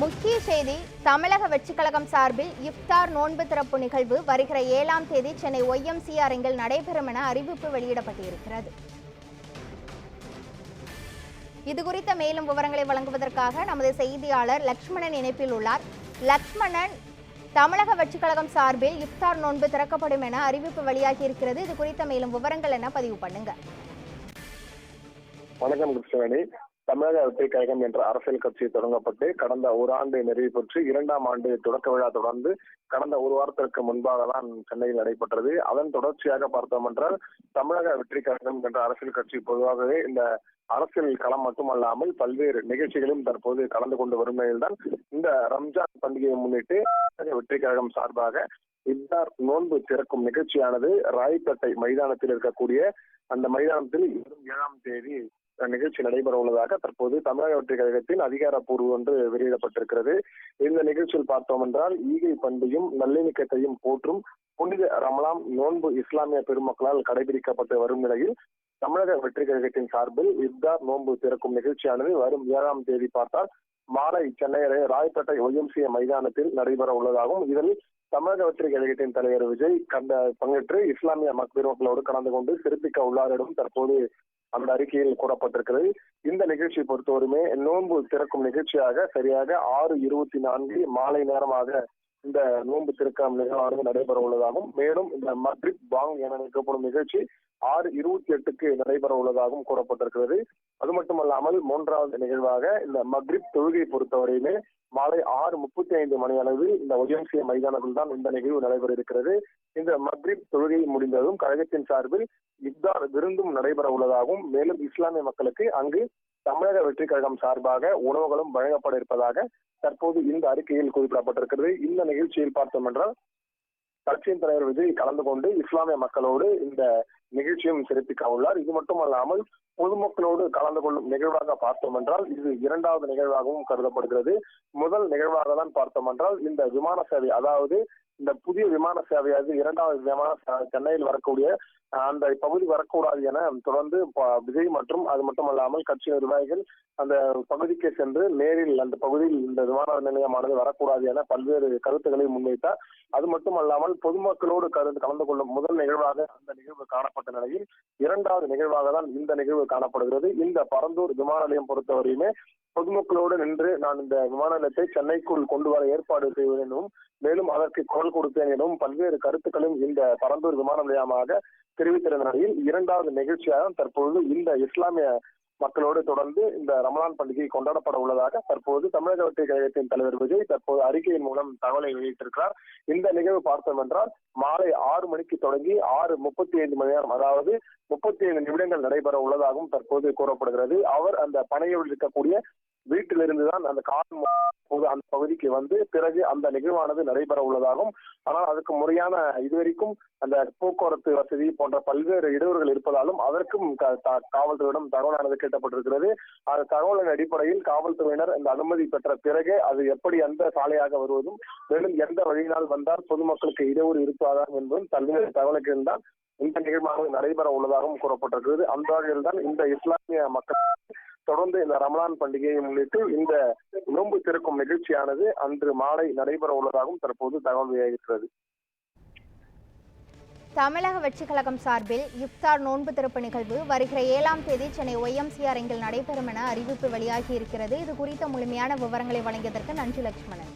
முக்கிய செய்தி. தமிழக வெற்றிக் கழகம் சார்பில் இஃப்தார் நோன்பு திறப்பு நிகழ்வு வருகிற 7ஆம் தேதி சென்னை YMCA அரங்கில் நடைபெறும் என அறிவிப்பு வெளியிடப்பட்டிருக்கிறது. இதுகுறித்த மேலும் விவரங்களை வழங்குவதற்காக நமது செய்தியாளர் லக்ஷ்மணன் இணைப்பில் உள்ளார். லக்ஷ்மணன், தமிழக வெற்றிக் கழகம் சார்பில் இஃப்தார் நோன்பு திறக்கப்படும் என அறிவிப்பு வெளியாகி இருக்கிறது. இது குறித்த மேலும் விவரங்கள் என்ன பதிவு பண்ணுங்க. வணக்கம் கிருஷ்ணவேணி. தமிழக வெற்றிக் கழகம் என்ற அரசியல் கட்சி தொடங்கப்பட்டு கடந்த ஒரு ஆண்டு நிறைவு பெற்று 2ஆம் ஆண்டு தொடக்க விழா தொடர்ந்து கடந்த ஒரு வாரத்திற்கு முன்பாக தான் சென்னையில் நடைபெற்றது. அதன் தொடர்ச்சியாக பார்த்தோம் என்றால் தமிழக வெற்றிக் கழகம் என்ற அரசியல் கட்சி பொதுவாகவே இந்த அரசியல் களம் மட்டுமல்லாமல் பல்வேறு நிகழ்ச்சிகளும் தற்போது கலந்து கொண்டு வரும் நிலையில்தான் இந்த ரம்ஜான் பண்டிகையை முன்னிட்டு வெற்றிக் கழகம் சார்பாக இஃப்தார் நோன்பு திறக்கும் நிகழ்ச்சியானது ராயப்பேட்டை மைதானத்தில் இருக்கக்கூடிய அந்த மைதானத்தில் 7ஆம் தேதி நிகழ்ச்சி நடைபெற உள்ளதாக தற்போது தமிழக வெற்றிக் கழகத்தின் அதிகாரப்பூர்வ ஒன்று வெளியிடப்பட்டிருக்கிறது. இந்த நிகழ்ச்சியில் பார்த்தோம் என்றால் ஈகை பண்பையும் நல்லிணக்கத்தையும் போற்றும் புனித ரமலான் நோன்பு இஸ்லாமிய பெருமக்களால் கடைபிடிக்கப்பட்டு வரும் நிலையில் தமிழக வெற்றிக் கழகத்தின் சார்பில் இஃப்தார் நோன்பு திறக்கும் நிகழ்ச்சியானது வரும் 7ஆம் தேதி பார்த்தால் மாலை சென்னை ராயப்பேட்டை YMCA மைதானத்தில் நடைபெற உள்ளதாகவும் இதில் தமிழக வெற்றிக் கழகத்தின் தலைவர் விஜய் பங்கேற்று இஸ்லாமிய பெருமக்களோடு கலந்து கொண்டு சிறப்பிக்க உள்ளாரிடம் தற்போது அந்த அறிக்கையில் கூறப்பட்டிருக்கிறது. இந்த நிகழ்ச்சியை பொறுத்தவரையுமே நோன்பு திறக்கும் நிகழ்ச்சியாக சரியாக 6:24 மாலை நேரமாக இந்த நோன்பு திறக்கும் நிகழ்வானது நடைபெற உள்ளதாகவும் மேலும் இந்த மக்ரிப் பாங் என அழைக்கப்படும் நிகழ்ச்சி 6:28க்கு நடைபெற உள்ளதாகவும் கூறப்பட்டிருக்கிறது. அது மட்டுமல்லாமல் 3வது நிகழ்வாக இந்த மக்ரிப் தொழுகை பொறுத்தவரையுமே மாலை 6:35 மணி அளவில் இந்த YMCA மைதானத்தில் தான் இந்த நிகழ்வு நடைபெற இருக்கிறது. இந்த மக்ரிப் தொழுகை முடிந்ததும் கழகத்தின் சார்பில் இஃப்தார் விருந்தும் நடைபெற உள்ளதாகவும் மேலும் இஸ்லாமிய மக்களுக்கு அங்கு தமிழக வெற்றிக் கழகம் சார்பாக உணவுகளும் வழங்கப்பட இருப்பதாக தற்போது இந்த அறிக்கையில் குறிப்பிடப்பட்டிருக்கிறது. இந்த நிகழ்ச்சியில் பார்த்தோம் என்றால் கட்சியின் தலைவர் விஜய் கலந்து கொண்டு இஸ்லாமிய மக்களோடு இந்த நிகழ்ச்சியும் சிறப்பிக்க உள்ளார். இது மட்டுமல்லாமல் பொதுமக்களோடு கலந்து கொள்ளும் நிகழ்வாக பார்த்தோம் என்றால் இது 2வது நிகழ்வாகவும் கருதப்படுகிறது. முதல் நிகழ்வாக தான் பார்த்தோம் என்றால் இந்த விமான சேவை, அதாவது இந்த புதிய விமான சேவையாவது 2வது விமான சென்னையில் வரக்கூடிய அந்த பகுதி வரக்கூடாது என தொடர்ந்து விஜய் மற்றும் அது மட்டுமல்லாமல் கட்சி நிர்வாகிகள் அந்த பகுதிக்கு சென்று நேரில் அந்த பகுதியில் இந்த விமான நிலையமானது வரக்கூடாது என பல்வேறு கருத்துக்களை முன்வைத்தார். அது மட்டுமல்லாமல் பொதுமக்களோடு கலந்து கொள்ளும் முதல் நிகழ்வாக அந்த நிகழ்வு காணப்பட்ட நிலையில் 2வது நிகழ்வாக தான் இந்த நிகழ்வு காணப்படுகிறது. இந்த பரந்தூர் விமான நிலையம் பொறுத்தவரையுமே பொதுமக்களோடு நின்று நான் இந்த விமான நிலையத்தை சென்னைக்குள் கொண்டு வர ஏற்பாடு செய்வேன் எனவும் மேலும் அதற்கு குரல் கொடுப்பேன் எனவும் பல்வேறு கருத்துக்களும் இந்த பரந்தூர் விமான நிலையமாக தெரிவித்திருந்த நிலையில் 2வது நிகழ்ச்சியாக தற்போது இந்த இஸ்லாமிய மக்களோடு தொடர்ந்து இந்த ரமலான் பண்டிகை கொண்டாடப்பட உள்ளதாக தற்போது தமிழக வெற்றிக் கழகத்தின் தலைவர் விஜய் தற்போது அறிக்கையின் மூலம் தகவலை வெளியிட்டிருக்கிறார். இந்த நிகழ்வு பார்த்தோம் என்றால் மாலை 6 மணிக்கு தொடங்கி 6:35 மணி நேரம், அதாவது 35 நிமிடங்கள் நடைபெற உள்ளதாகவும் தற்போது கூறப்படுகிறது. அவர் அந்த பனையில் இருக்கக்கூடிய வீட்டிலிருந்துதான் அந்த அந்த பகுதிக்கு வந்து பிறகு அந்த நிகழ்வானது நடைபெற உள்ளதாகவும் ஆனால் அதுக்கு முறையான இதுவரைக்கும் அந்த போக்குவரத்து வசதி போன்ற பல்வேறு இடர்கள் இருப்பதாலும் அதற்கும் காவல்துறையிடம் தகவலானது கேட்கப்பட்டிருக்கிறது. அந்த தகவலின் அடிப்படையில் காவல்துறையினர் இந்த அனுமதி பெற்ற பிறகு அது எப்படி எந்த சாலையாக வருவதும் மேலும் எந்த வழியினால் வந்தால் பொதுமக்களுக்கு இடையூறு இருப்பாதா என்பதும் பல்வேறு தகவலுக்கு இருந்தால் இந்த நிகழ்வானது நடைபெற உள்ளதாகவும் கூறப்பட்டிருக்கிறது. அந்த வகையில் தான் இந்த இஸ்லாமிய மக்கள் தொடர்ந்து இந்த ரமலான் பண்டிகையை முன்னிட்டு இந்த நோன்பு திறக்கும் நிகழ்ச்சியானது அன்று மாலை நடைபெற உள்ளதாகவும் தற்போது தகவல் வெளியாகிறது. தமிழக வெற்றிக் கழகம் சார்பில் இஃப்தார் நோன்பு திறப்பு நிகழ்வு வருகிற 7ஆம் தேதி சென்னை YMCA அரங்கில் நடைபெறும் என அறிவிப்பு வெளியாகி இருக்கிறது. இது குறித்த முழுமையான விவரங்களை வழங்கியதற்கு நன்றி லக்ஷ்மணன்.